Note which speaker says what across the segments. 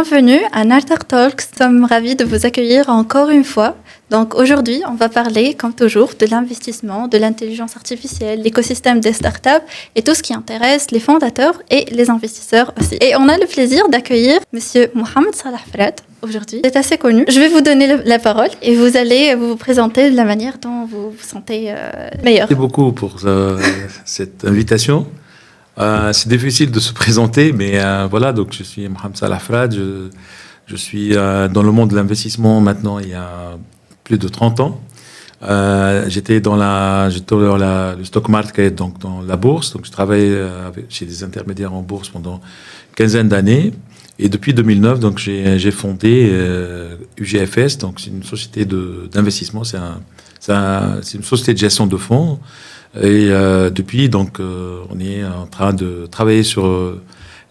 Speaker 1: Bienvenue à Nartar Talks. Nous sommes ravis de vous accueillir encore une fois. Donc aujourd'hui, on va parler, comme toujours, de l'investissement, de l'intelligence artificielle, l'écosystème des startups et tout ce qui intéresse les fondateurs et les investisseurs aussi. Et on a le plaisir d'accueillir Monsieur Mohamed Salah Frad aujourd'hui. C'est assez connu. Je vais vous donner la parole et vous allez vous présenter de la manière dont vous vous sentez meilleur.
Speaker 2: Merci beaucoup pour cette invitation. C'est difficile de se présenter, mais voilà, donc je suis Mohamed Salah Frad. Je suis dans le monde de l'investissement maintenant il y a plus de 30 ans. J'étais dans le stock market, donc dans la bourse. Donc je travaillais chez des intermédiaires en bourse pendant une quinzaine d'années. Et depuis 2009, donc j'ai fondé UGFS. Donc c'est une société d'investissement. C'est une société de gestion de fonds. Et depuis, donc, on est en train de travailler sur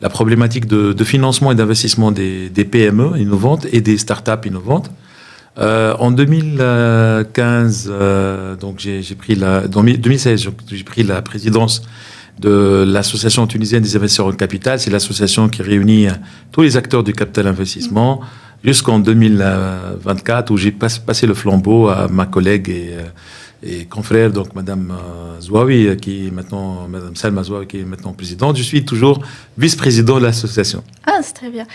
Speaker 2: la problématique de financement et d'investissement des PME innovantes et des startups innovantes. En 2015, donc dans 2016, j'ai pris la présidence de l'Association tunisienne des investisseurs en capital. C'est l'association qui réunit tous les acteurs du capital investissement jusqu'en 2024, où j'ai passé le flambeau à ma collègue et confrère, donc Madame Zouawi, Madame Salma Zouawi, qui est maintenant présidente. Je suis toujours vice-président de l'association.
Speaker 1: Ah, c'est très bien.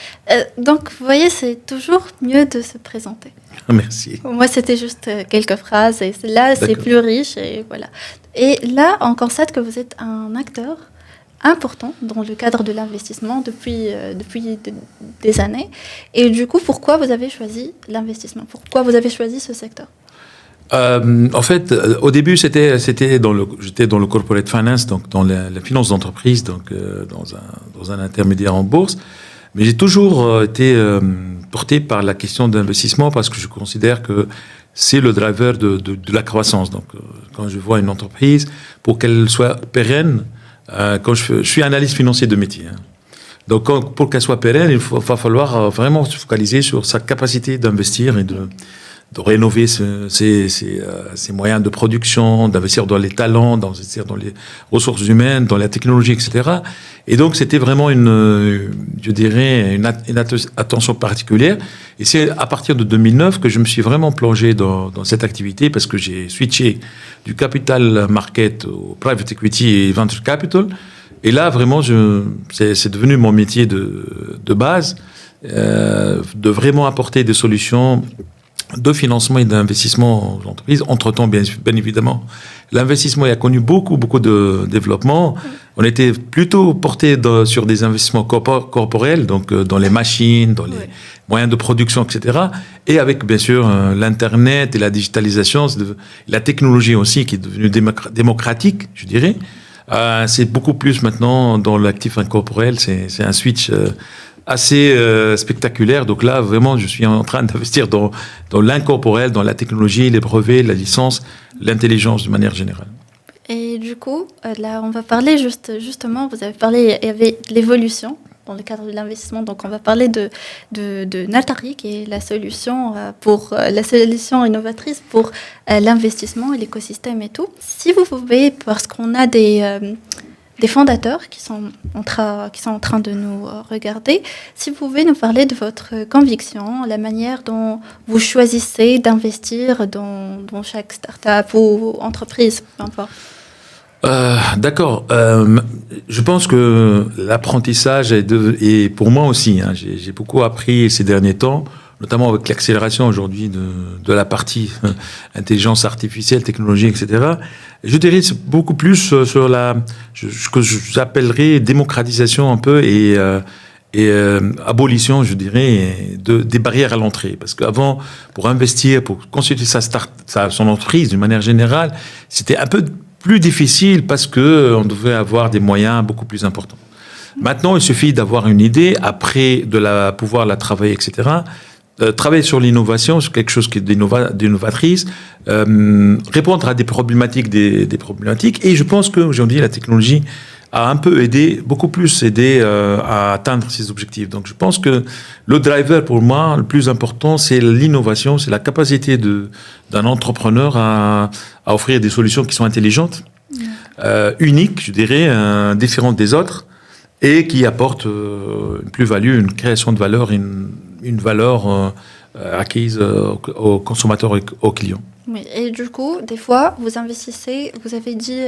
Speaker 1: Donc, vous voyez, c'est toujours mieux de se présenter.
Speaker 2: Merci.
Speaker 1: Moi, c'était juste quelques phrases, et là, c'est plus riche, et voilà. Et là, on constate que vous êtes un acteur important dans le cadre de l'investissement depuis des années. Et du coup, pourquoi vous avez choisi l'investissement? Pourquoi vous avez choisi ce secteur?
Speaker 2: En fait, au début, j'étais dans le corporate finance, donc dans la finance d'entreprise, donc dans un intermédiaire en bourse. Mais j'ai toujours été porté par la question d'investissement parce que je considère que c'est le driver de la croissance. Donc, quand je vois une entreprise, pour qu'elle soit pérenne, quand je suis analyste financier de métier. Hein. Donc, pour qu'elle soit pérenne, il va falloir vraiment se focaliser sur sa capacité d'investir et de rénover ses moyens de production, d'investir dans les talents, d'investir dans les ressources humaines, dans la technologie, etc. Et donc, c'était vraiment une attention particulière. Et c'est à partir de 2009 que je me suis vraiment plongé dans cette activité parce que j'ai switché du capital market au private equity et venture capital. Et là, vraiment, c'est devenu mon métier de base, de vraiment apporter des solutions de financement et d'investissement aux entreprises. Entre-temps, bien évidemment, l'investissement a connu beaucoup de développement. On était plutôt porté sur des investissements corporels, donc dans les machines, dans les moyens de production, etc. Et avec, bien sûr, l'Internet et la digitalisation, la technologie aussi qui est devenue démocratique, je dirais. C'est beaucoup plus maintenant dans l'actif incorporel. C'est un switch assez spectaculaire. Donc là, vraiment, je suis en train d'investir dans l'incorporel, dans la technologie, les brevets, la licence, l'intelligence de manière générale.
Speaker 1: Et du coup, là, on va parler justement, vous avez parlé, il y avait l'évolution dans le cadre de l'investissement. Donc, on va parler de Natari, qui est la solution innovatrice pour l'investissement et l'écosystème et tout. Si vous pouvez, parce qu'on a des fondateurs qui sont en train de nous regarder. Si vous pouvez nous parler de votre conviction, la manière dont vous choisissez d'investir dans chaque start-up ou entreprise, peu importe.
Speaker 2: D'accord. Je pense que l'apprentissage est pour moi aussi. Hein, j'ai beaucoup appris ces derniers temps, notamment avec l'accélération aujourd'hui de la partie intelligence artificielle, technologie, etc. Je dirais beaucoup plus sur ce que j'appellerais démocratisation un peu et abolition, je dirais, des barrières à l'entrée. Parce qu'avant, pour investir, pour constituer son entreprise d'une manière générale, c'était un peu plus difficile parce que on devait avoir des moyens beaucoup plus importants. Maintenant, il suffit d'avoir une idée, après pouvoir la travailler, etc. Travailler sur l'innovation, sur quelque chose qui est d'innovatrice, répondre à des problématiques, et je pense qu'aujourd'hui la technologie a un peu beaucoup plus aidé à atteindre ces objectifs. Donc je pense que le driver pour moi, le plus important, c'est l'innovation, c'est la capacité d'un entrepreneur à offrir des solutions qui sont intelligentes, uniques, je dirais, différentes des autres, et qui apporte une plus-value, une création de valeur, une valeur acquise aux consommateurs et aux clients.
Speaker 1: Oui, et du coup, des fois, vous investissez, vous avez dit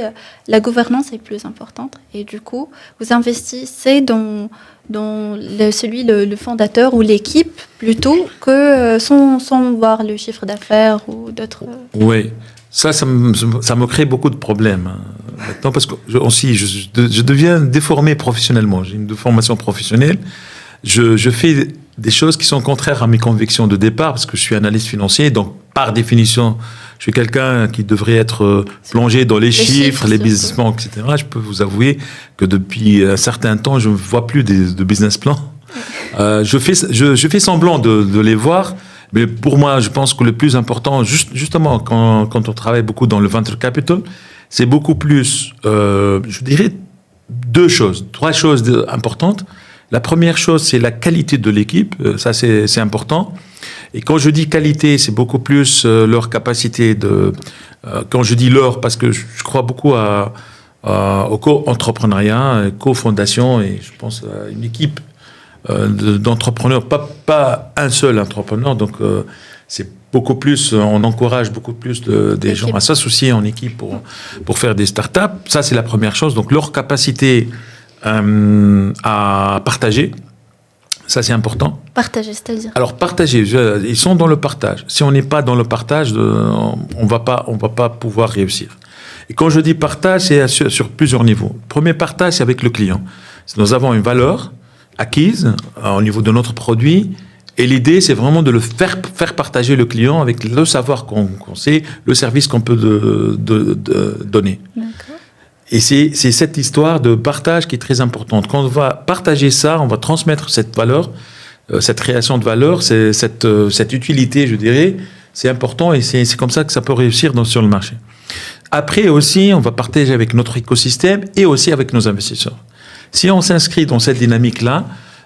Speaker 1: la gouvernance est plus importante, et du coup, vous investissez dans le fondateur ou l'équipe plutôt que sans voir le chiffre d'affaires ou d'autres.
Speaker 2: Oui, ça me crée beaucoup de problèmes maintenant parce que je deviens déformé professionnellement. J'ai une formation professionnelle. Je fais des choses qui sont contraires à mes convictions de départ parce que je suis analyste financier, donc par définition, je suis quelqu'un qui devrait être plongé dans les chiffres, les business plans, etc. Je peux vous avouer que depuis un certain temps, je ne vois plus de business plans. Je fais semblant de les voir, mais pour moi, je pense que le plus important, justement, quand on travaille beaucoup dans le venture capital, c'est beaucoup plus, je dirais, trois choses importantes. La première chose, c'est la qualité de l'équipe. Ça, c'est important. Et quand je dis qualité, c'est beaucoup plus leur capacité de... quand je dis leur, parce que je crois beaucoup au co-entrepreneuriat, co-fondation, et je pense à une équipe d'entrepreneurs, pas un seul entrepreneur. Donc, c'est beaucoup plus... on encourage beaucoup plus des gens à s'associer en équipe pour faire des startups. Ça, c'est la première chose. Donc, leur capacité... à partager, ça c'est important.
Speaker 1: Partager, c'est-à-dire?
Speaker 2: Alors partager, ils sont dans le partage. Si on n'est pas dans le partage, on va pas pouvoir réussir. Et quand je dis partage, c'est sur plusieurs niveaux. Le premier partage, c'est avec le client. Nous avons une valeur acquise au niveau de notre produit, et l'idée, c'est vraiment de le faire partager le client avec le savoir qu'on sait, le service qu'on peut donner. D'accord. Et c'est cette histoire de partage qui est très importante. Quand on va partager ça, on va transmettre cette valeur, cette création de valeur, cette utilité, je dirais, c'est important et c'est comme ça que ça peut réussir sur le marché. Après aussi, on va partager avec notre écosystème et aussi avec nos investisseurs. Si on s'inscrit dans cette dynamique-là,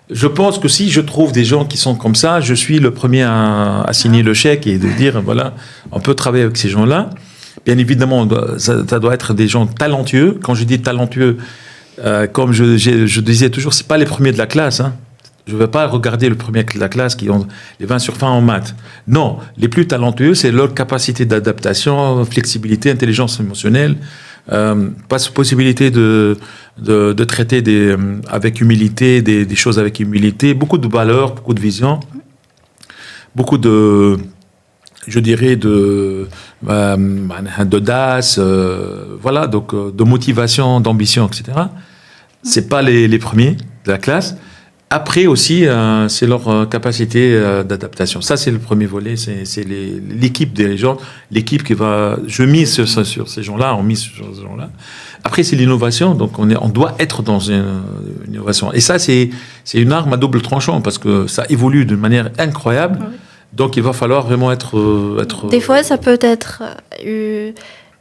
Speaker 2: je pense que si je trouve des gens qui sont comme ça, je suis le premier à signer le chèque et de dire, voilà, on peut travailler avec ces gens-là. Bien évidemment, ça doit être des gens talentueux. Quand je dis talentueux, comme je disais toujours, c'est pas les premiers de la classe. Hein. Je ne vais pas regarder le premier de la classe qui ont les 20 sur 20 en maths. Non, les plus talentueux, c'est leur capacité d'adaptation, flexibilité, intelligence émotionnelle, possibilité de traiter avec humilité des choses avec humilité, beaucoup de valeurs, beaucoup de vision, beaucoup de... je dirais d'audace, voilà, donc de motivation, d'ambition, etc. C'est pas les premiers de la classe. Après aussi, c'est leur capacité d'adaptation. Ça, c'est le premier volet, c'est l'équipe des gens, l'équipe qui va... Je mise sur ces gens-là, on mise sur ces gens-là. Après, c'est l'innovation, donc on doit être dans une innovation. Et ça, c'est une arme à double tranchant, parce que ça évolue d'une manière incroyable. Oui. Donc, il va falloir vraiment être...
Speaker 1: Des fois, ça peut être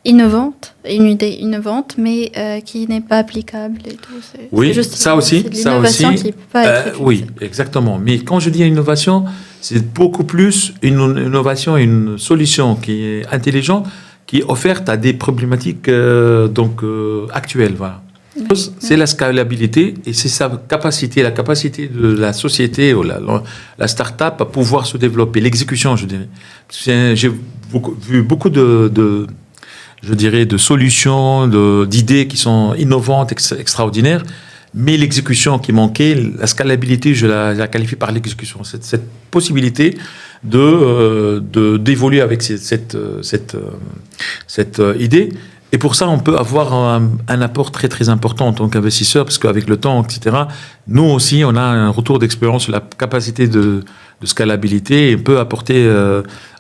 Speaker 1: innovante, une idée innovante, mais qui n'est pas applicable et tout.
Speaker 2: Oui, ça aussi.
Speaker 1: L'innovation qui peut pas être
Speaker 2: oui, exactement. Mais quand je dis innovation, c'est beaucoup plus une innovation, une solution qui est intelligente, qui est offerte à des problématiques actuelles. Voilà. C'est la scalabilité et c'est sa capacité, la capacité de la société ou la start-up à pouvoir se développer. L'exécution, je dirais. J'ai vu beaucoup de solutions, d'idées qui sont innovantes, extraordinaires, mais l'exécution qui manquait, la scalabilité, je la qualifie par l'exécution. Cette possibilité d'évoluer avec cette idée. Et pour ça, on peut avoir un apport très, très important en tant qu'investisseur, parce qu'avec le temps, etc., nous aussi, on a un retour d'expérience sur la capacité de scalabilité et on peut apporter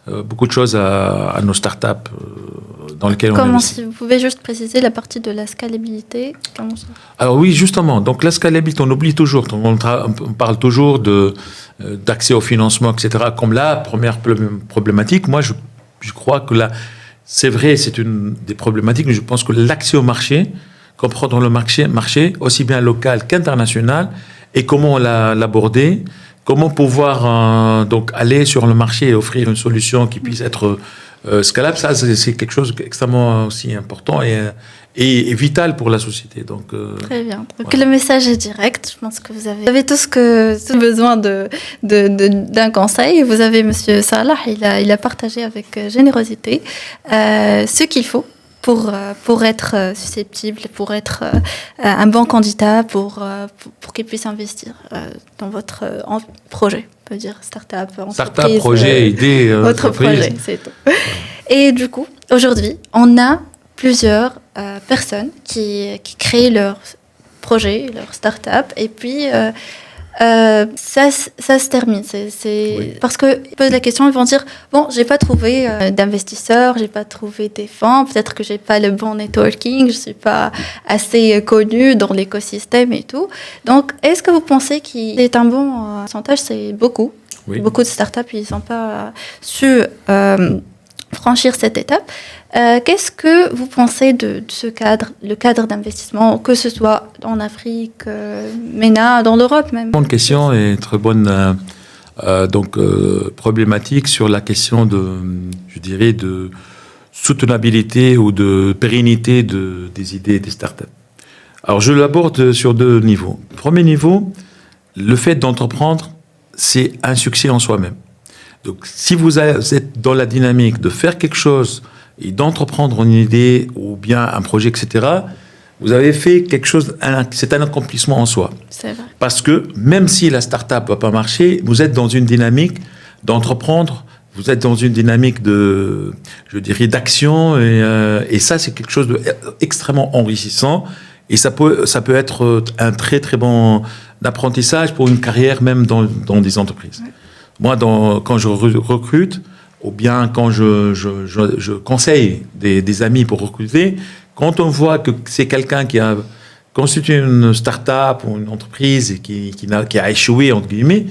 Speaker 2: beaucoup de choses à nos startups dans lesquelles on investit.
Speaker 1: Vous pouvez juste préciser la partie de la scalabilité? Comment ça?
Speaker 2: Alors oui, justement. Donc la scalabilité, on oublie toujours. On parle toujours d'accès au financement, etc., comme la première problématique. Moi, je crois que c'est vrai, c'est une des problématiques, mais je pense que l'accès au marché, comprendre le marché aussi bien local qu'international, et comment l'aborder, comment pouvoir donc aller sur le marché et offrir une solution qui puisse être Scalable, ça, c'est quelque chose d'extrêmement aussi important et vital pour la société. Donc,
Speaker 1: très bien. Donc,
Speaker 2: voilà.
Speaker 1: le message est direct. Je pense que vous avez tout besoin d'un conseil. Vous avez Monsieur Salah, il a partagé avec générosité ce qu'il faut pour être susceptible, pour être un bon candidat, pour qu'il puisse investir dans votre projet. On peut dire start-up, entreprise.
Speaker 2: Start-up, projet, idée,
Speaker 1: votre
Speaker 2: entreprise.
Speaker 1: projet, c'est tout. Et du coup, aujourd'hui, on a plusieurs personnes qui créent leur projet, leur start-up, et puis ça se termine.
Speaker 2: Oui.
Speaker 1: Parce qu'ils posent la question, ils vont dire bon, j'ai pas trouvé d'investisseurs, j'ai pas trouvé des fonds, peut-être que j'ai pas le bon networking, je suis pas assez connue dans l'écosystème et tout. Donc, est-ce que vous pensez qu'il est un bon pourcentage? C'est beaucoup.
Speaker 2: Oui.
Speaker 1: Beaucoup de startups, ils n'ont pas su franchir cette étape. Qu'est-ce que vous pensez de ce cadre, le cadre d'investissement, que ce soit en Afrique, MENA, dans l'Europe même?
Speaker 2: Bonne question et très bonne problématique sur la question de soutenabilité ou de pérennité des idées et des startups. Alors je l'aborde sur deux niveaux. Premier niveau, le fait d'entreprendre, c'est un succès en soi-même. Donc si vous êtes dans la dynamique de faire quelque chose et d'entreprendre une idée ou bien un projet, etc., vous avez fait quelque chose, c'est un accomplissement en soi.
Speaker 1: C'est vrai.
Speaker 2: Parce que même si la start-up ne va pas marcher, vous êtes dans une dynamique d'entreprendre, vous êtes dans une dynamique d'action, et ça, c'est quelque chose d'extrêmement enrichissant, et ça peut être un très très bon apprentissage pour une carrière même dans des entreprises. Ouais. Moi, quand je recrute, ou bien quand je conseille des amis pour recruter, quand on voit que c'est quelqu'un qui a constitué une start-up ou une entreprise et qui a échoué, entre guillemets,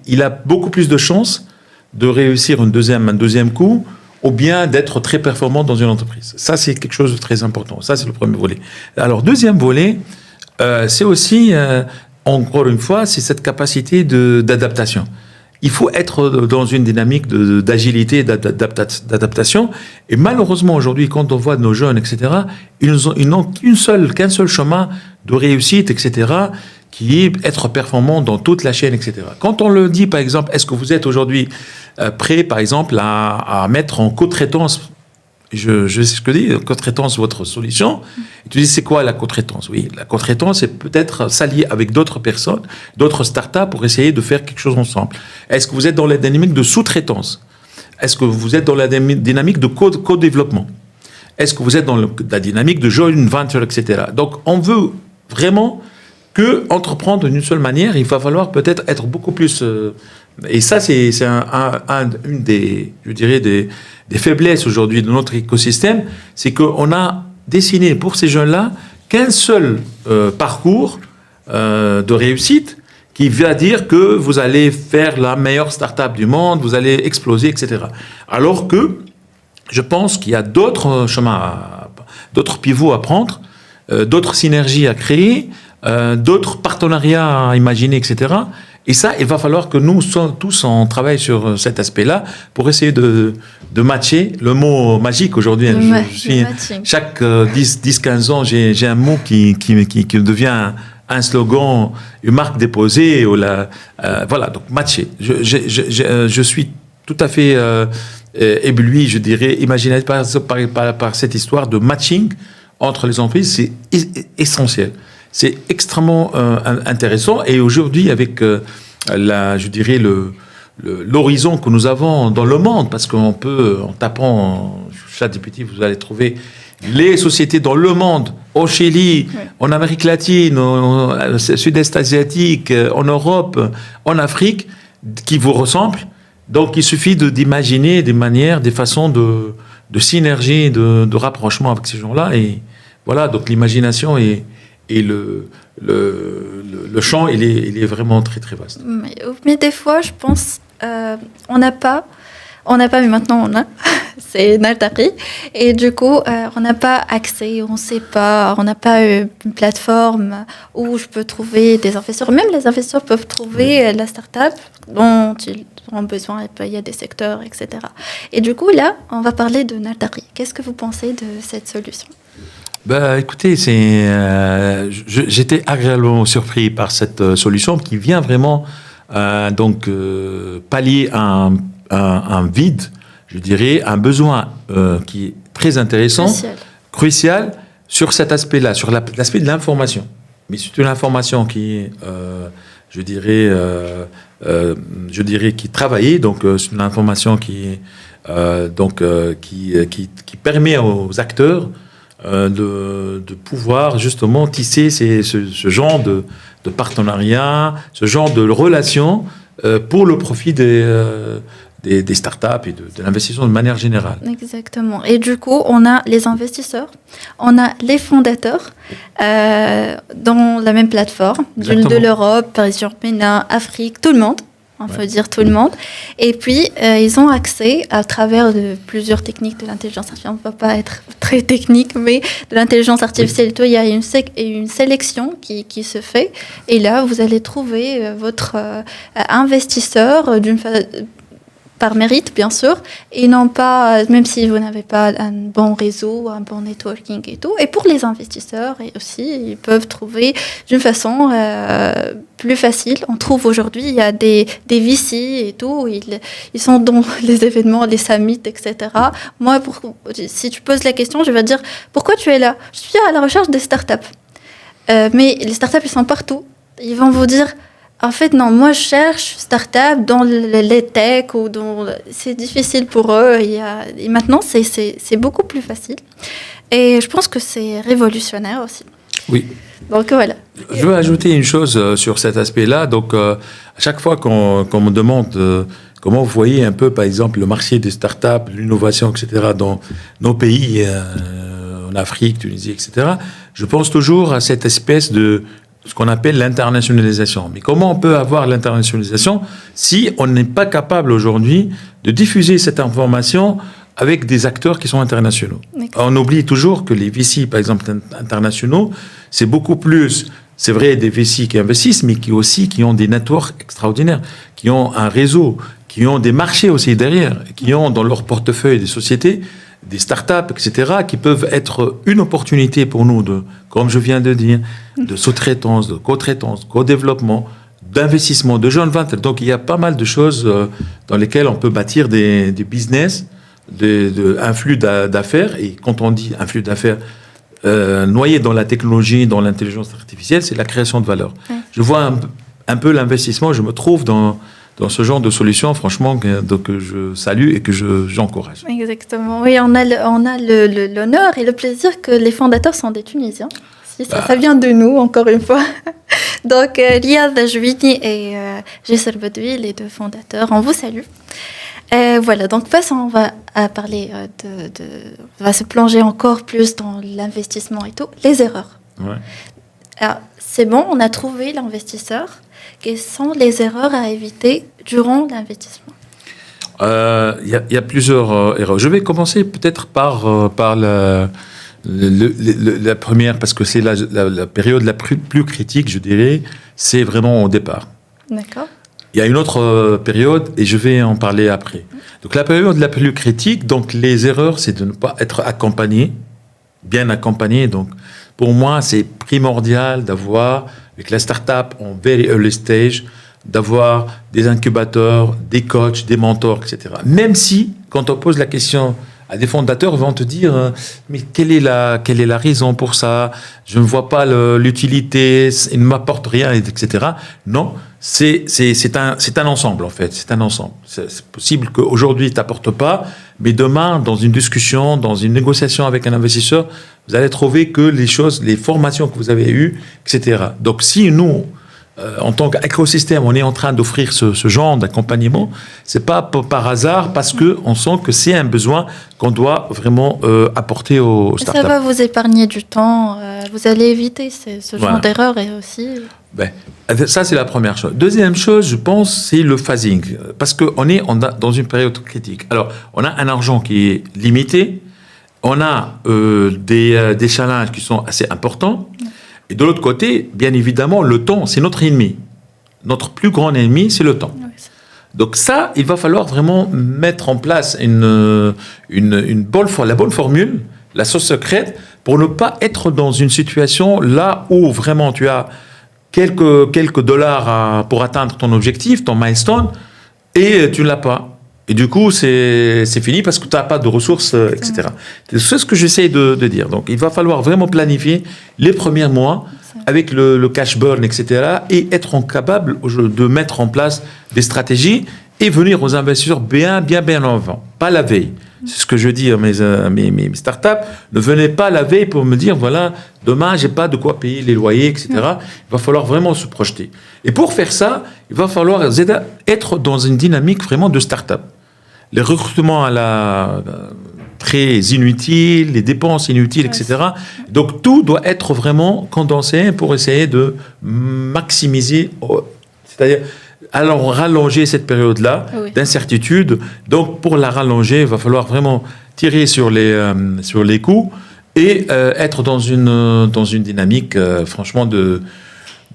Speaker 2: il a beaucoup plus de chances de réussir un deuxième coup, ou bien d'être très performant dans une entreprise. Ça, c'est quelque chose de très important. Ça, c'est le premier volet. Alors, deuxième volet, c'est aussi, encore une fois, c'est cette capacité d'adaptation. Il faut être dans une dynamique d'agilité, d'adaptation. Et malheureusement, aujourd'hui, quand on voit nos jeunes, etc., ils n'ont qu'un seul chemin de réussite, etc., qui est être performant dans toute la chaîne, etc. Quand on le dit, par exemple, est-ce que vous êtes aujourd'hui prêt, par exemple, à mettre en co-traitance, je sais ce que je dis, co-traitance, votre solution. Et tu dis, c'est quoi la co-traitance? Oui, la co-traitance, c'est peut-être s'allier avec d'autres personnes, d'autres startups pour essayer de faire quelque chose ensemble. Est-ce que vous êtes dans la dynamique de sous-traitance? Est-ce que vous êtes dans la dynamique de co-développement? Est-ce que vous êtes dans la dynamique de joint venture, etc. Donc, on veut vraiment que entreprendre d'une seule manière. Il va falloir peut-être être beaucoup plus... et ça, c'est une des, je dirais, des faiblesses aujourd'hui de notre écosystème, c'est qu'on a dessiné pour ces jeunes-là qu'un seul parcours de réussite qui va dire que vous allez faire la meilleure start-up du monde, vous allez exploser, etc. Alors que je pense qu'il y a d'autres chemins, d'autres pivots à prendre, d'autres synergies à créer, d'autres partenariats à imaginer, etc. Et ça, il va falloir que nous tous, on travaille sur cet aspect-là pour essayer de matcher. Le mot magique aujourd'hui, chaque 10-15 ans, j'ai un mot qui devient un slogan, une marque déposée. Voilà, donc matcher. Je suis tout à fait ébloui, je dirais, imaginé par cette histoire de matching entre les entreprises. C'est essentiel. C'est extrêmement intéressant. Et aujourd'hui, avec, je dirais, l'horizon que nous avons dans le monde, parce qu'on peut, en tapant ChatGPT, vous allez trouver les sociétés dans le monde, au Chili, oui, en Amérique latine, au sud-est asiatique, en Europe, en Afrique, qui vous ressemblent. Donc, il suffit d'imaginer des manières, des façons de synergie, de rapprochement avec ces gens-là. Et voilà, donc l'imagination et le champ, il est vraiment très, très vaste.
Speaker 1: Mais des fois, je pense, on n'a pas, mais maintenant on a, c'est Naltaqi. Et du coup, on n'a pas accès, on n'a pas une plateforme où je peux trouver des investisseurs. Même les investisseurs peuvent trouver la start-up auront besoin, il y a des secteurs, etc. Et du coup, là, on va parler de Natari. Qu'est-ce que vous pensez de cette solution?
Speaker 2: Écoutez, j'étais agréablement surpris par cette solution qui vient vraiment pallier un vide, je dirais, un besoin qui est très intéressant, crucial sur cet aspect-là, sur l'aspect de l'information. Mais c'est une information qui est, je dirais, qui est travaillée, donc c'est une information qui permet aux acteurs de pouvoir justement tisser ce genre de partenariat, ce genre de relations pour le profit des startups et de l'investissement de manière générale.
Speaker 1: Exactement. Et du coup, on a les investisseurs, on a les fondateurs dans la même plateforme, de l'Europe, par exemple, Bénin, Afrique, tout le monde. On peut dire tout le monde. Et puis, ils ont accès à travers de plusieurs techniques de l'intelligence artificielle. On ne va pas être très technique, mais de l'intelligence artificielle, il y a une sélection qui se fait. Et là, vous allez trouver votre investisseur par mérite, bien sûr, et non pas, même si vous n'avez pas un bon réseau, un bon networking et tout. Et pour les investisseurs, et aussi, ils peuvent trouver d'une façon plus facile. On trouve aujourd'hui, il y a des VC et tout, ils sont dans les événements, les summits, etc. Moi, si tu poses la question, je vais te dire, pourquoi tu es là? Je suis à la recherche des startups. Mais les startups, ils sont partout. Ils vont vous dire, en fait, non, moi, je cherche start-up dans les tech ou c'est difficile pour eux. Et maintenant, c'est beaucoup plus facile. Et je pense que c'est révolutionnaire aussi.
Speaker 2: Oui.
Speaker 1: Donc, voilà.
Speaker 2: Je veux ajouter une chose sur cet aspect-là. Donc, à chaque fois qu'on me demande comment vous voyez un peu, par exemple, le marché des start-up, l'innovation, etc., dans nos pays, en Afrique, Tunisie, etc., je pense toujours à cette espèce de ce qu'on appelle l'internationalisation. Mais comment on peut avoir l'internationalisation si on n'est pas capable aujourd'hui de diffuser cette information avec des acteurs qui sont internationaux? On oublie toujours que les VC, par exemple, internationaux, c'est beaucoup plus, c'est vrai, des VC qui investissent, mais qui ont des networks extraordinaires, qui ont un réseau, qui ont des marchés aussi derrière, qui ont dans leur portefeuille des sociétés, des startups, etc., qui peuvent être une opportunité pour nous, comme je viens de dire, de sous-traitance, de co-traitance, co-développement, d'investissement, de joint venture. Donc, il y a pas mal de choses dans lesquelles on peut bâtir des business, un flux d'affaires. Et quand on dit un flux d'affaires noyé dans la technologie, dans l'intelligence artificielle, c'est la création de valeur. Ouais. Je vois un peu l'investissement, je me trouve dans ce genre de solution, franchement, que je salue et que j'encourage.
Speaker 1: Exactement. Oui, on a l'honneur et le plaisir que les fondateurs sont des Tunisiens. Ça vient de nous, encore une fois. Donc, Liad Ajouini et Jesser Bedoui, les deux fondateurs, on vous salue. Voilà, donc on va parler on va se plonger encore plus dans l'investissement et tout. Les erreurs.
Speaker 2: Ouais.
Speaker 1: Alors, c'est bon, on a trouvé l'investisseur. Quelles sont les erreurs à éviter durant l'investissement?
Speaker 2: Il y a plusieurs erreurs. Je vais commencer peut-être par la première, parce que c'est la période la plus critique, je dirais, c'est vraiment au départ.
Speaker 1: D'accord.
Speaker 2: Il y a une autre période, et je vais en parler après. Donc la période la plus critique, donc les erreurs, c'est de ne pas être accompagné, bien accompagné. Donc pour moi, c'est primordial d'avoir, avec la start-up en very early stage, d'avoir des incubateurs, des coachs, des mentors, etc. Même si, quand on pose la question à des fondateurs, ils vont te dire mais quelle est la raison pour ça? Je ne vois pas l'utilité, il ne m'apporte rien, etc. Non, c'est un ensemble, en fait. C'est un ensemble. C'est possible qu'aujourd'hui, il ne t'apporte pas, mais demain, dans une discussion, dans une négociation avec un investisseur, vous allez trouver que les formations que vous avez eues, etc. Donc, si nous, en tant qu'écosystème, on est en train d'offrir ce genre d'accompagnement, c'est pas par hasard, parce qu'on sent que c'est un besoin qu'on doit vraiment apporter aux startups.
Speaker 1: Ça va vous épargner du temps, vous allez éviter ce genre d'erreur et aussi...
Speaker 2: ça, c'est la première chose. Deuxième chose, je pense, c'est le phasing, parce qu'on est dans une période critique. Alors, on a un argent qui est limité, on a des challenges qui sont assez importants, et de l'autre côté, bien évidemment, le temps, c'est notre ennemi. Notre plus grand ennemi, c'est le temps. Donc ça, il va falloir vraiment mettre en place la bonne formule, la sauce secrète, pour ne pas être dans une situation là où vraiment tu as quelques dollars pour atteindre ton objectif, ton milestone, et tu ne l'as pas. Et du coup, c'est fini parce que tu n'as pas de ressources, etc. C'est ce que j'essaie de dire. Donc, il va falloir vraiment planifier les premiers mois avec le cash burn, etc. et être capable de mettre en place des stratégies et venir aux investisseurs bien avant, pas la veille. C'est ce que je dis à mes startups. Ne venez pas la veille pour me dire, voilà, demain, j'ai pas de quoi payer les loyers, etc. Il va falloir vraiment se projeter. Et pour faire ça, il va falloir être dans une dynamique vraiment de startup. Les recrutements très inutiles, les dépenses inutiles, etc. Donc, tout doit être vraiment condensé pour essayer de maximiser, c'est-à-dire alors rallonger cette période-là d'incertitude. Donc, pour la rallonger, il va falloir vraiment tirer sur les coûts et être dans une dynamique, franchement, de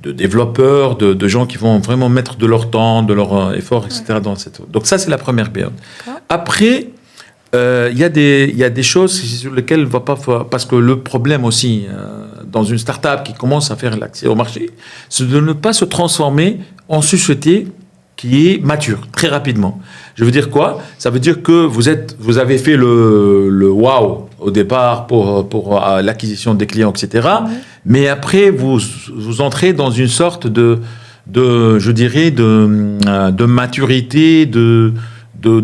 Speaker 2: développeurs, de gens qui vont vraiment mettre de leur temps, de leur effort, etc. Donc, ça, c'est la première période. Après, il y a des choses sur lesquelles il ne va pas... Parce que le problème aussi, dans une start-up qui commence à faire l'accès au marché, c'est de ne pas se transformer en société qui est mature, très rapidement. Je veux dire quoi? Ça veut dire que vous avez fait le wow au départ pour l'acquisition des clients, etc. Mais après, vous entrez dans une sorte de maturité, de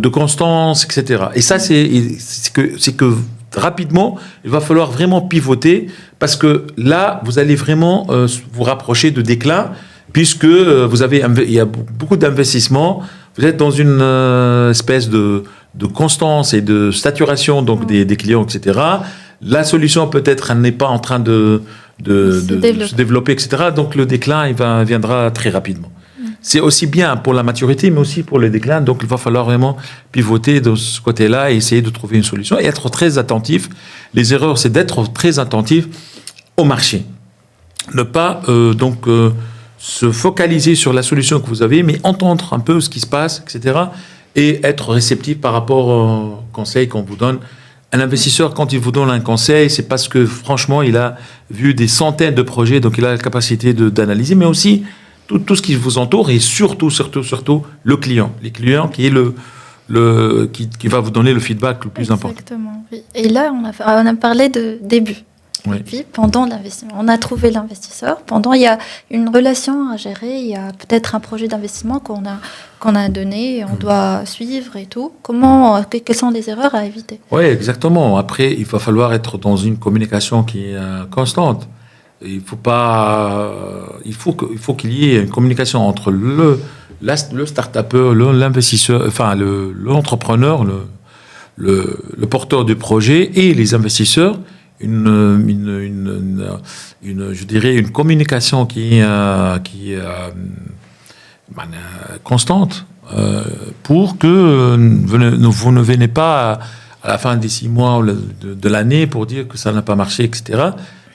Speaker 2: constance, etc. Et ça, c'est que rapidement, il va falloir vraiment pivoter parce que là, vous allez vraiment vous rapprocher de déclin puisque il y a beaucoup d'investissements. Vous êtes dans une espèce de constance et de saturation donc des clients, etc. La solution peut-être n'est pas en train de se développer, etc. Donc le déclin viendra très rapidement. C'est aussi bien pour la maturité, mais aussi pour le déclin. Donc, il va falloir vraiment pivoter de ce côté-là et essayer de trouver une solution et être très attentif. Les erreurs, c'est d'être très attentif au marché. Ne pas se focaliser sur la solution que vous avez, mais entendre un peu ce qui se passe, etc. et être réceptif par rapport aux conseils qu'on vous donne. Un investisseur, quand il vous donne un conseil, c'est parce que, franchement, il a vu des centaines de projets, donc il a la capacité d'analyser, mais aussi tout ce qui vous entoure et surtout le client. Les clients qui est qui va vous donner le feedback le plus important.
Speaker 1: Exactement. Oui. Et là, on a parlé de début.
Speaker 2: Oui.
Speaker 1: Et puis, pendant l'investissement, on a trouvé l'investisseur. Pendant, il y a une relation à gérer. Il y a peut-être un projet d'investissement qu'on a donné et on doit suivre et tout. Quelles sont les erreurs à éviter?
Speaker 2: Oui, exactement. Après, il va falloir être dans une communication qui est constante. Il faut qu'il y ait une communication entre le start-upper, l'investisseur, enfin l'entrepreneur, le porteur du projet et les investisseurs. Je dirais une communication qui est constante pour que vous ne venez pas à la fin des 6 mois de l'année pour dire que ça n'a pas marché, etc.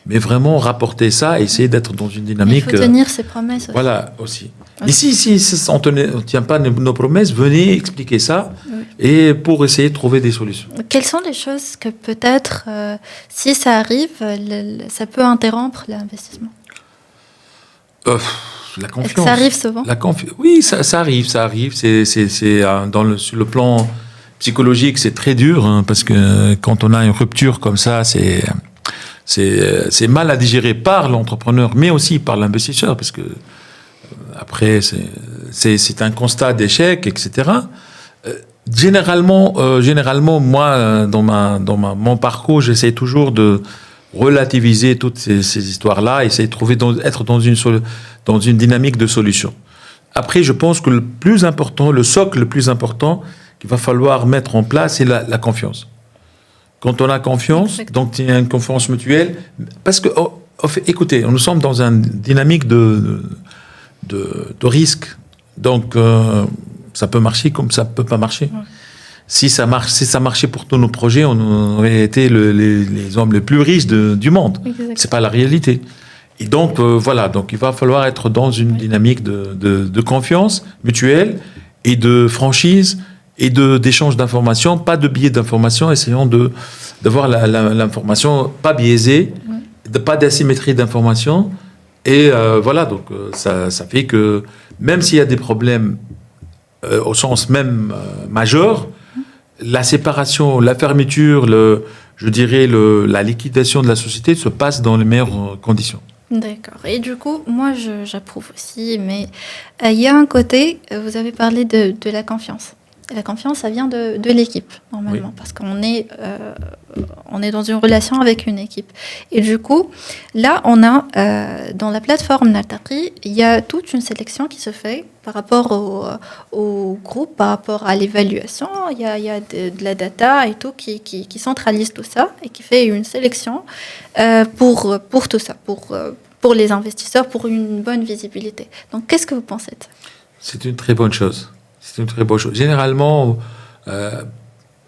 Speaker 2: Mais vraiment rapporter ça et essayer d'être dans une dynamique...
Speaker 1: Il faut tenir ses promesses aussi.
Speaker 2: Voilà, aussi. Okay. Et si on ne tient pas nos promesses, venez expliquer ça et pour essayer de trouver des solutions.
Speaker 1: Quelles sont les choses que peut-être, si ça arrive, ça peut interrompre l'investissement?
Speaker 2: La confiance.
Speaker 1: Est-ce que ça arrive souvent?
Speaker 2: Oui, ça arrive. Sur le plan psychologique, c'est très dur parce que quand on a une rupture comme ça, c'est mal à digérer par l'entrepreneur, mais aussi par l'investisseur, parce que après, c'est un constat d'échec, etc. Généralement, moi, dans mon parcours, j'essaie toujours de relativiser toutes ces histoires-là, essayer de être dans une dynamique de solution. Après, je pense que le socle le plus important qu'il va falloir mettre en place, c'est la confiance. Quand on a confiance, donc il y a une confiance mutuelle, parce que, écoutez, nous sommes dans une dynamique de risque, donc ça peut marcher comme ça peut pas marcher. Ouais. Si ça marchait pour tous nos projets, on aurait été les hommes les plus riches du monde. Exactement. C'est pas la réalité. Et donc voilà, donc il va falloir être dans une dynamique de confiance mutuelle et de franchise et d'échange d'informations, pas de biais d'informations, essayons d'avoir l'information pas biaisée, pas d'asymétrie d'informations. Et voilà, donc ça fait que même s'il y a des problèmes au sens même majeur, la séparation, la fermeture, je dirais la liquidation de la société se passe dans les meilleures conditions.
Speaker 1: D'accord. Et du coup, moi, j'approuve aussi, mais il y a un côté, vous avez parlé de la confiance. La confiance, ça vient de l'équipe, normalement, parce qu'on est dans une relation avec une équipe. Et du coup, là, on a, dans la plateforme Naltaqi, il y a toute une sélection qui se fait par rapport au groupe, par rapport à l'évaluation. Il y a de la data et tout qui centralise tout ça et qui fait une sélection pour tout ça, pour les investisseurs, pour une bonne visibilité. Donc, qu'est-ce que vous pensez de ça ?
Speaker 2: C'est une très bonne chose. C'est une très bonne chose. Généralement,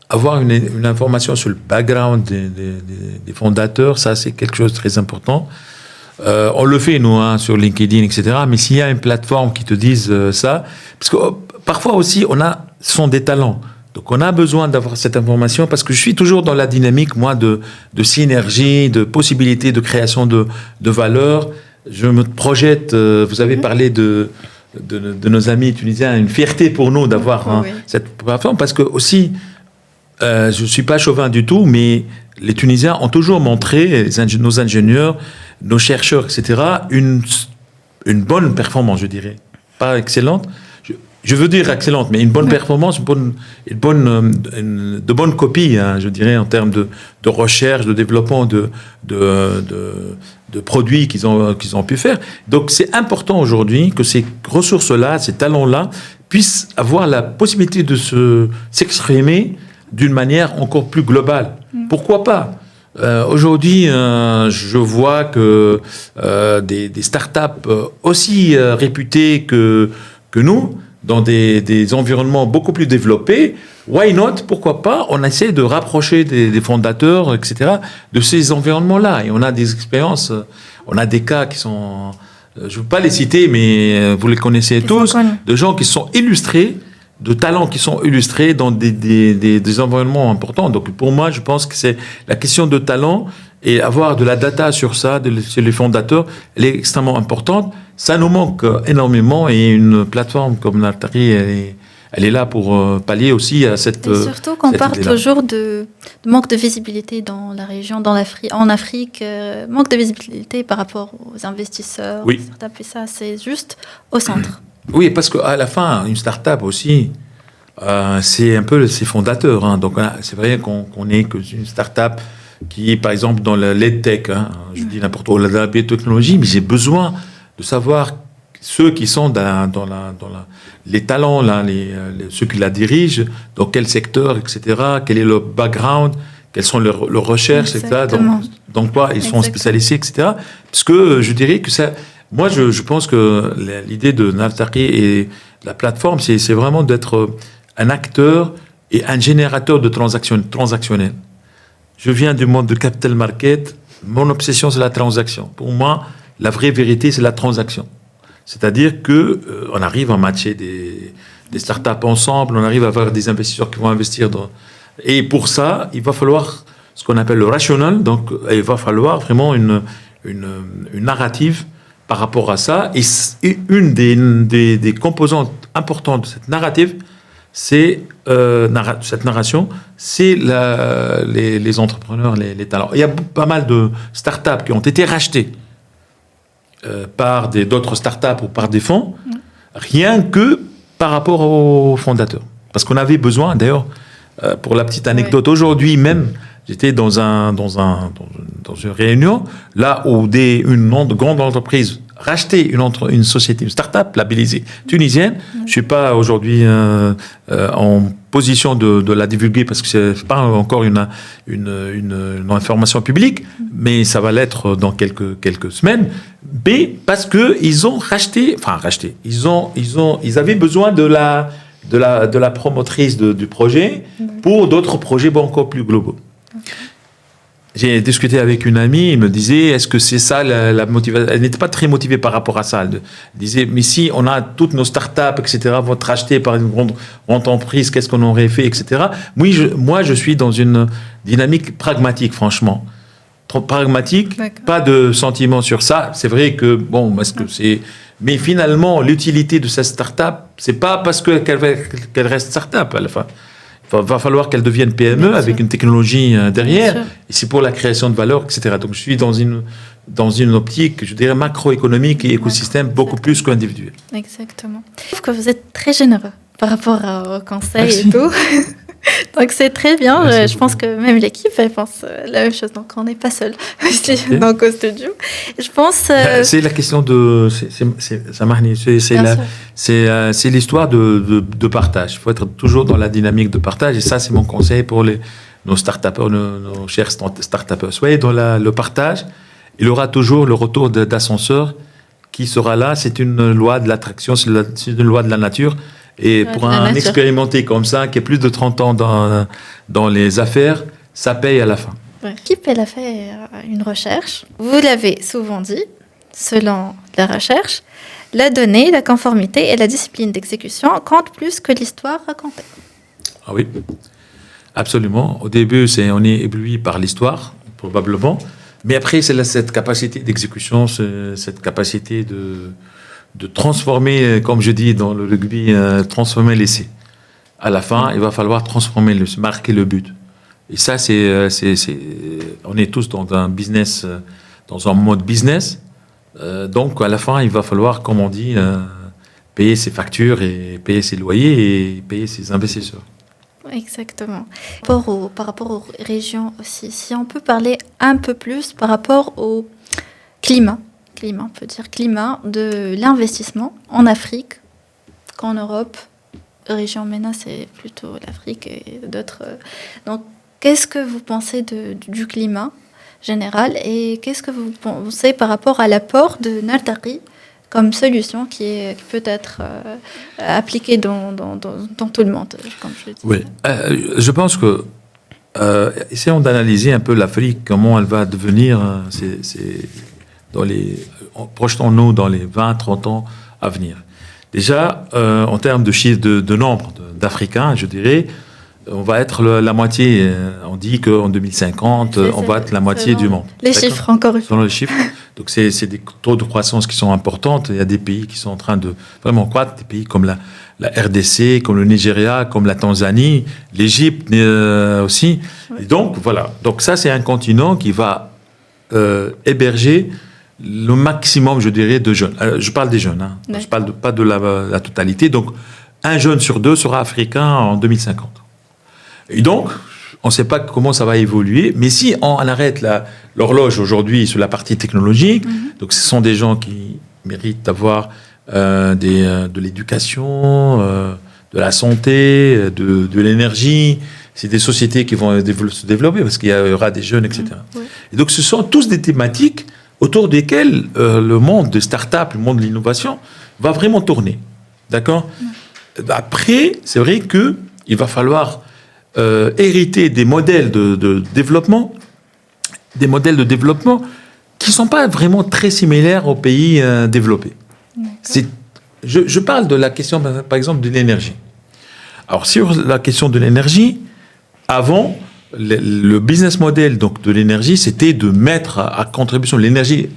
Speaker 2: avoir une information sur le background des fondateurs, ça, c'est quelque chose de très important. On le fait, nous, sur LinkedIn, etc. Mais s'il y a une plateforme qui te dise ça, parce que parfois aussi, ce sont des talents. Donc, on a besoin d'avoir cette information parce que je suis toujours dans la dynamique, moi, de synergie, de possibilités de création de valeur. Je me projette, vous avez parlé de nos amis tunisiens, une fierté pour nous d'avoir cette plateforme, parce que aussi, je ne suis pas chauvin du tout, mais les Tunisiens ont toujours montré, nos ingénieurs, nos chercheurs, etc., une bonne performance, je dirais. Pas excellente, je veux dire excellente, mais une bonne performance, de bonnes copies, je dirais, en termes de recherche, de développement de produits qu'ils ont pu faire. Donc, c'est important aujourd'hui que ces ressources-là, ces talents-là, puissent avoir la possibilité de s'exprimer d'une manière encore plus globale. Pourquoi pas ? Aujourd'hui, je vois que des startups aussi réputées que nous, dans des environnements beaucoup plus développés, why not? Pourquoi pas? On essaie de rapprocher des fondateurs, etc., de ces environnements-là. Et on a des expériences, on a des cas qui sont, je ne veux pas les citer, mais vous les connaissez tous, de gens qui sont illustrés, de talents qui sont illustrés dans des environnements importants. Donc pour moi, je pense que c'est la question de talent et avoir de la data sur ça, sur les fondateurs, elle est extrêmement importante. Ça nous manque énormément et une plateforme comme Naltaqi, elle est là pour pallier aussi à cette.
Speaker 1: Et surtout qu'on parle toujours de manque de visibilité dans la région, en Afrique, manque de visibilité par rapport aux investisseurs, aux startups, et ça, c'est juste au centre.
Speaker 2: Oui, parce qu'à la fin, une start-up aussi, c'est un peu ses fondateurs. Donc, c'est vrai qu'on n'est qu'une start-up qui est, par exemple, dans l'EdTech, je dis n'importe où, la biotechnologie, mais j'ai besoin de savoir ceux qui sont les talents, là, ceux qui la dirigent, dans quel secteur, etc., quel est leur background, quelles sont leurs recherches, etc., dans quoi ils sont spécialisés, etc. Parce que je dirais que ça... Moi, je pense que l'idée de Naltaqi et de la plateforme, c'est vraiment d'être un acteur et un générateur de transactionnels. Je viens du monde de capital market. Mon obsession, c'est la transaction. Pour moi, la vraie vérité, c'est la transaction. C'est-à-dire que on arrive à matcher des startups ensemble, on arrive à avoir des investisseurs qui vont investir dans... Et pour ça, il va falloir ce qu'on appelle le rationnel. Donc, il va falloir vraiment une narrative par rapport à ça. Et une des composantes importantes de cette narrative, c'est cette narration, c'est les entrepreneurs, les talents. Il y a pas mal de startups qui ont été rachetées par d'autres startups ou par des fonds, rien que par rapport aux fondateurs. Parce qu'on avait besoin, d'ailleurs, pour la petite anecdote, aujourd'hui même, j'étais dans une réunion, là où une grande entreprise rachetait une société, une start-up labellisée tunisienne. Je ne suis pas aujourd'hui en position de la divulguer parce que ce n'est pas encore une information publique, mais ça va l'être dans quelques semaines. Mais parce qu'ils ont racheté, ils avaient besoin de la promotrice du projet pour d'autres projets encore plus globaux. j'ai discuté avec une amie, elle me disait, est-ce que c'est ça la motivation? Elle n'était pas très motivée par rapport à ça. Elle disait, mais si on a toutes nos startups, etc., vont être rachetées par une grande entreprise, qu'est-ce qu'on aurait fait, etc. Moi, je suis dans une dynamique pragmatique, franchement. Trop pragmatique, pas de sentiment sur ça. C'est vrai que, bon, parce que c'est... Mais finalement, l'utilité de cette start-up, c'est pas parce qu'elle reste start-up à la fin. Il va falloir qu'elle devienne PME avec une technologie derrière. Et c'est pour la création de valeur, etc. Donc, je suis dans une optique, je dirais, macroéconomique et écosystème beaucoup plus qu'individuel.
Speaker 1: Exactement. Je trouve que vous êtes très généreux par rapport au conseil et tout. Donc c'est très bien. Je pense que même l'équipe elle pense la même chose. Donc on n'est pas seul ici donc au studio. Je pense.
Speaker 2: C'est la question de. C'est l'histoire de partage. Il faut être toujours dans la dynamique de partage. Et ça, c'est mon conseil pour nos start-upers, nos chers start-upers. Soyez dans le partage. Il y aura toujours le retour d'ascenseur qui sera là. C'est une loi de l'attraction, c'est une loi de la nature. Et pour un expérimenté comme ça, qui a plus de 30 ans dans les affaires, ça paye à la fin.
Speaker 1: L'équipe, elle a fait une recherche. Vous l'avez souvent dit, selon la recherche, la donnée, la conformité et la discipline d'exécution comptent plus que l'histoire racontée.
Speaker 2: Ah oui, absolument. Au début, on est ébloui par l'histoire, probablement. Mais après, c'est cette capacité d'exécution, cette capacité de transformer, comme je dis dans le rugby, transformer l'essai. À la fin, il va falloir marquer le but. Et ça, on est tous dans un business, dans un mode business. Donc, à la fin, il va falloir, comme on dit, payer ses factures et payer ses loyers et payer ses investisseurs.
Speaker 1: Exactement. Par rapport aux régions aussi, si on peut parler un peu plus par rapport au climat, on peut dire climat de l'investissement en Afrique qu'en Europe. Région MENA, c'est plutôt l'Afrique et d'autres. Donc, qu'est-ce que vous pensez du climat général et qu'est-ce que vous pensez par rapport à l'apport de Nartaqi comme solution qui peut être appliquée dans tout le monde, comme je le dis.
Speaker 2: Oui, je pense que essayons d'analyser un peu l'Afrique, comment elle va devenir. Projetons-nous dans les 20-30 ans à venir. Déjà, en termes de chiffre de nombre d'Africains, je dirais, on va être la moitié. On dit qu'en 2050, on va être la moitié du monde.
Speaker 1: Les chiffres, encore une fois.
Speaker 2: Selon les chiffres. Donc, c'est des taux de croissance qui sont importants. Il y a des pays qui sont en train de vraiment croître, des pays comme la RDC, comme le Nigeria, comme la Tanzanie, l'Égypte aussi. Oui. Et donc, voilà. Donc, ça, c'est un continent qui va héberger le maximum, je dirais, de jeunes. Je parle des jeunes, hein. Je ne parle pas de la totalité. Donc, un jeune sur deux sera africain en 2050. Et donc, on ne sait pas comment ça va évoluer, mais si on arrête l'horloge aujourd'hui sur la partie technologique, donc ce sont des gens qui méritent d'avoir de l'éducation, de la santé, de l'énergie. C'est des sociétés qui vont se développer parce qu'il y aura des jeunes, etc. Et donc, ce sont tous des thématiques autour desquelles le monde des startups, le monde de l'innovation va vraiment tourner. D'accord ? Après, c'est vrai qu'il va falloir hériter des modèles de développement, qui ne sont pas vraiment très similaires aux pays développés. Je parle de la question, par exemple, de l'énergie. Alors, sur la question de l'énergie, avant, le business model donc, de l'énergie, c'était de mettre à contribution l'énergie,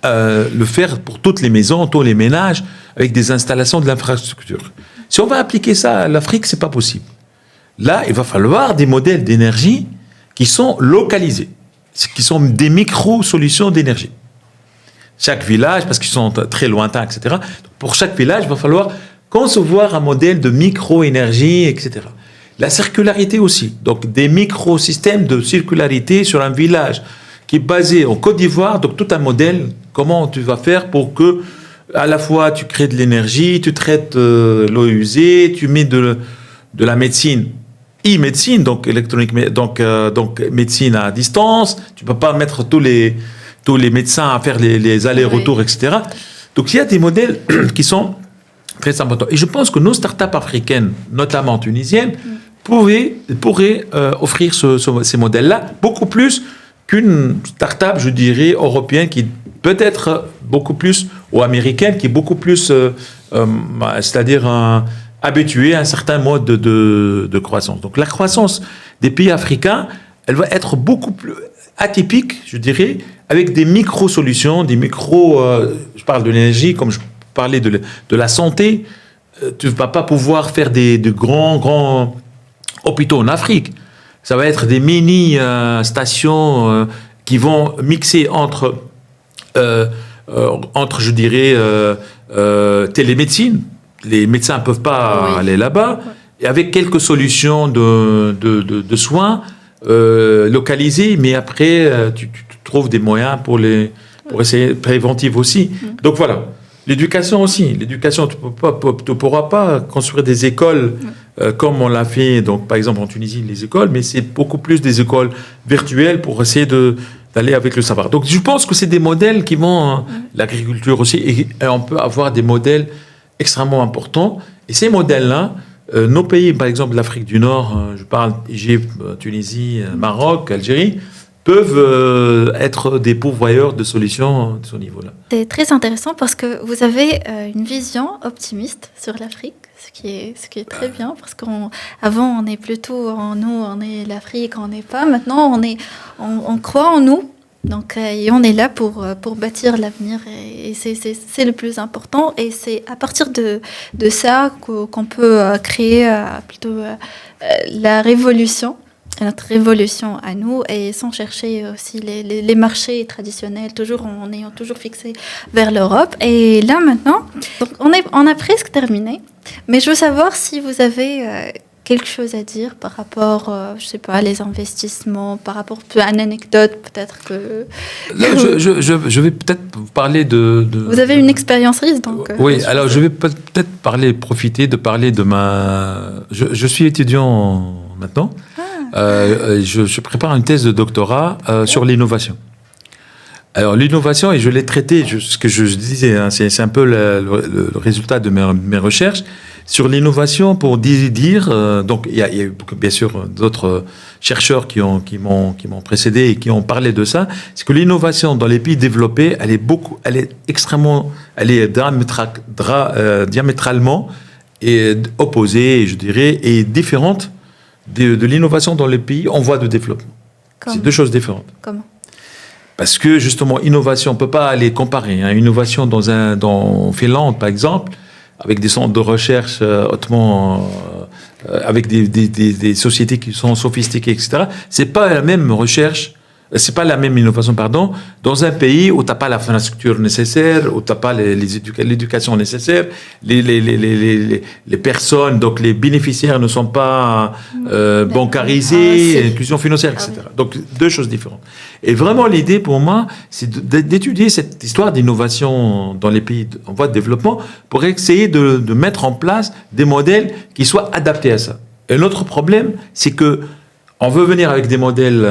Speaker 2: le faire pour toutes les maisons, tous les ménages, avec des installations de l'infrastructure. Si on va appliquer ça à l'Afrique, ce n'est pas possible. Là, il va falloir des modèles d'énergie qui sont localisés, qui sont des micro-solutions d'énergie. Chaque village, parce qu'ils sont très lointains, etc. Pour chaque village, il va falloir concevoir un modèle de micro-énergie, etc. La circularité aussi, donc des micro-systèmes de circularité sur un village qui est basé en Côte d'Ivoire, donc tout un modèle, comment tu vas faire pour que à la fois tu crées de l'énergie, tu traites l'eau usée, tu mets de la médecine, e-médecine, donc électronique, donc médecine à distance, tu ne peux pas mettre tous les médecins à faire les allers-retours, etc. Donc il y a des modèles qui sont très importants. Et je pense que nos startups africaines, notamment tunisiennes, pourraient offrir ces modèles-là beaucoup plus qu'une start-up, je dirais, européenne qui peut être beaucoup plus, ou américaine, qui est beaucoup plus, c'est-à-dire habituée à un certain mode de croissance. Donc la croissance des pays africains, elle va être beaucoup plus atypique, je dirais, avec des micro-solutions, je parle de l'énergie, comme je parlais de la santé. Tu ne vas pas pouvoir faire de grands hôpitaux en Afrique. Ça va être des mini-stations qui vont mixer entre, je dirais, télémédecine. Les médecins ne peuvent pas aller là-bas. Et avec quelques solutions de soins localisés, mais après, tu trouves des moyens pour essayer préventive aussi. Donc voilà. L'éducation aussi. L'éducation, tu ne pourras pas construire des écoles comme on l'a fait, donc, par exemple en Tunisie, les écoles, mais c'est beaucoup plus des écoles virtuelles pour essayer d'aller avec le savoir. Donc je pense que c'est des modèles qui vont, l'agriculture aussi, et on peut avoir des modèles extrêmement importants. Et ces modèles-là, nos pays, par exemple l'Afrique du Nord, je parle Égypte, Tunisie, Maroc, Algérie, peuvent être des pourvoyeurs de solutions de ce niveau-là.
Speaker 1: C'est très intéressant parce que vous avez une vision optimiste sur l'Afrique, ce qui est très bien, parce qu'avant on est plutôt on est l'Afrique, on n'est pas. Maintenant on croit en nous. Donc, et on est là pour bâtir l'avenir, et c'est le plus important, et c'est à partir de ça qu'on peut créer plutôt la révolution, notre révolution à nous, et sans chercher aussi les marchés traditionnels, en ayant toujours fixé vers l'Europe. Et là maintenant, donc on a presque terminé, mais je veux savoir si vous avez quelque chose à dire par rapport, je sais pas, les investissements, par rapport à une anecdote peut-être que...
Speaker 2: Là, je vais peut-être vous parler de...
Speaker 1: Vous avez une expérience riche, donc...
Speaker 2: oui, alors je vais peut-être profiter de parler de ma... Je suis étudiant maintenant. Je prépare une thèse de doctorat sur l'innovation. Alors l'innovation, et je l'ai traité, ce que je disais, hein, c'est un peu le résultat de mes recherches, sur l'innovation pour dire donc il y a bien sûr d'autres chercheurs qui m'ont précédé et qui ont parlé de ça, c'est que l'innovation dans les pays développés, elle est diamétralement et opposée, je dirais, et différente de l'innovation dans les pays en voie de développement. C'est deux choses différentes.
Speaker 1: Comment?
Speaker 2: Parce que justement, innovation, on ne peut pas les comparer. Hein. Innovation dans Finlande, par exemple, avec des centres de recherche hautement, avec des sociétés qui sont sophistiquées, etc. C'est pas la même recherche, c'est pas la même innovation, pardon, dans un pays où t'as pas l'infrastructure nécessaire, où t'as pas l'éducation nécessaire, les personnes, donc les bénéficiaires ne sont pas bancarisés, inclusion financière, etc. Donc deux choses différentes. Et vraiment, l'idée pour moi, c'est d'étudier cette histoire d'innovation dans les pays en voie de développement pour essayer de mettre en place des modèles qui soient adaptés à ça. Et l'autre problème, c'est que on veut venir avec des modèles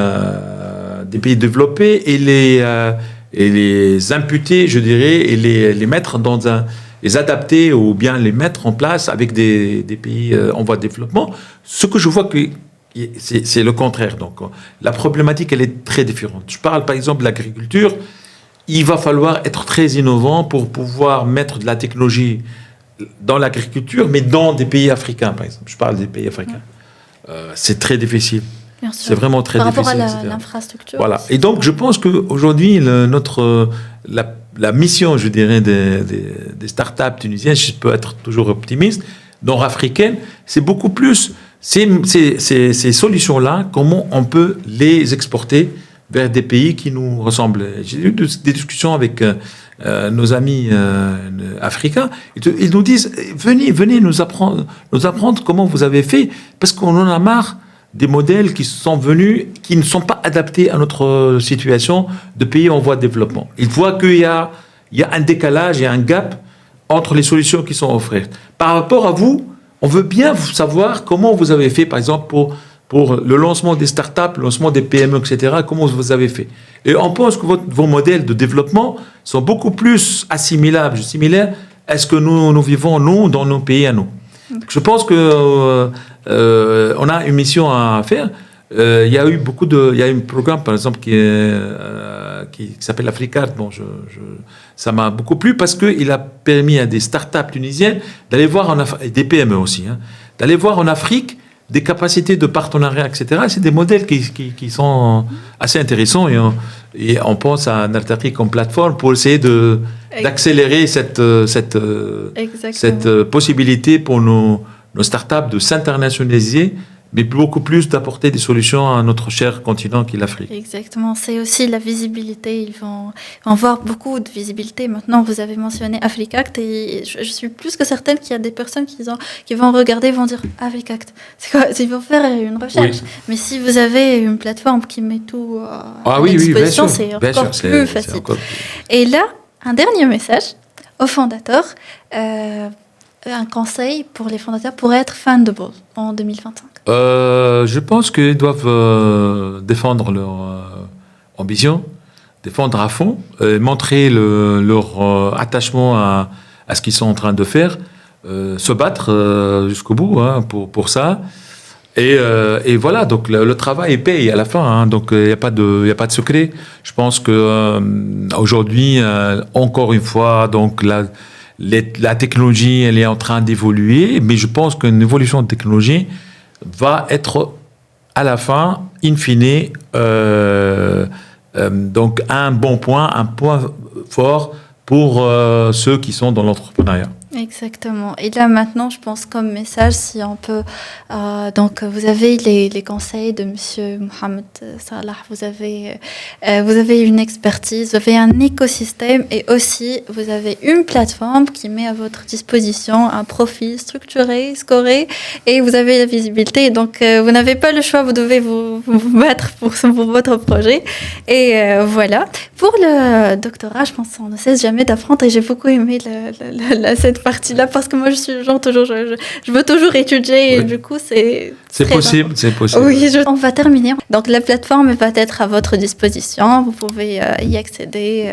Speaker 2: des pays développés et les imputer, je dirais, et les mettre les adapter ou bien les mettre en place avec des pays en voie de développement. Ce que je vois que c'est le contraire. Donc, la problématique, elle est très différente. Je parle, par exemple, de l'agriculture. Il va falloir être très innovant pour pouvoir mettre de la technologie dans l'agriculture, mais dans des pays africains, par exemple. Je parle des pays africains. C'est très difficile. C'est vraiment très difficile.
Speaker 1: Par rapport à l'infrastructure.
Speaker 2: Voilà. Et donc, je pense qu'aujourd'hui, la mission, je dirais, des startups tunisiennes, je peux être toujours optimiste, nord-africaines, c'est beaucoup plus ces solutions-là, comment on peut les exporter vers des pays qui nous ressemblent. J'ai eu des discussions avec nos amis africains. Ils nous disent, venez nous apprendre comment vous avez fait, parce qu'on en a marre des modèles qui sont venus, qui ne sont pas adaptés à notre situation de pays en voie de développement. Ils voient qu'il y a un décalage, il y a un gap entre les solutions qui sont offertes. Par rapport à vous, on veut bien savoir comment vous avez fait, par exemple, pour le lancement des startups, le lancement des PME, etc., comment vous avez fait. Et on pense que vos modèles de développement sont beaucoup plus similaires à ce que nous vivons, nous, dans nos pays à nous. Je pense que on a une mission à faire. il y a eu il y a un programme, par exemple, qui s'appelle Africart. Bon, ça m'a beaucoup plu parce qu'il a permis à des startups tunisiennes d'aller voir et des PME aussi, hein, d'aller voir en Afrique des capacités de partenariat, etc. C'est des modèles qui sont assez intéressants et on pense à Nartaqi comme plateforme pour essayer d'accélérer cette possibilité pour nos startups de s'internationaliser, mais beaucoup plus d'apporter des solutions à notre cher continent qui est l'Afrique.
Speaker 1: Exactement, c'est aussi la visibilité. Ils vont voir beaucoup de visibilité. Maintenant, vous avez mentionné Africact et je suis plus que certaine qu'il y a des personnes qui vont regarder, vont dire Africact. C'est quoi? Ils vont faire une recherche. Oui. Mais si vous avez une plateforme qui met tout à disposition, c'est encore plus facile. Et là, un dernier message aux fondateurs. Un conseil pour les fondateurs pour être fundable en 2025.
Speaker 2: Je pense qu'ils doivent défendre leur ambition, défendre à fond, montrer leur attachement à ce qu'ils sont en train de faire, se battre jusqu'au bout pour ça. Et voilà, donc le travail paye à la fin, hein, donc il n'y a pas de secret. Je pense que aujourd'hui, encore une fois, donc la technologie, elle est en train d'évoluer, mais je pense qu'une évolution de technologie va être à la fin, in fine, donc un point fort pour ceux qui sont dans l'entrepreneuriat.
Speaker 1: Exactement. Et là, maintenant, je pense comme message, si on peut... donc, vous avez les conseils de Monsieur Mohamed Salah, vous avez une expertise, vous avez un écosystème et aussi, vous avez une plateforme qui met à votre disposition un profil structuré, scoré, et vous avez la visibilité. Donc, vous n'avez pas le choix, vous devez vous battre pour votre projet. Et voilà. Pour le doctorat, je pense qu'on ne cesse jamais d'apprendre et j'ai beaucoup aimé cette partie-là parce que moi je suis genre toujours je veux toujours étudier et du coup c'est
Speaker 2: possible.
Speaker 1: Oui, on va terminer. Donc la plateforme va être à votre disposition, vous pouvez y accéder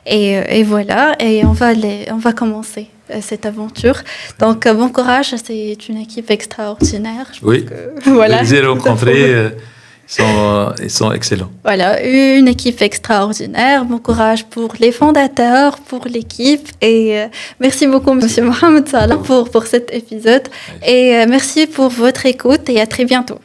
Speaker 1: et voilà et on va commencer cette aventure. Donc bon courage, c'est une équipe extraordinaire.
Speaker 2: Je pense que, voilà. Les rencontrés. Ils sont excellents.
Speaker 1: Voilà, une équipe extraordinaire. Bon courage pour les fondateurs, pour l'équipe. Et merci beaucoup, Monsieur Mohamed Salah, pour cet épisode. Et merci pour votre écoute et à très bientôt.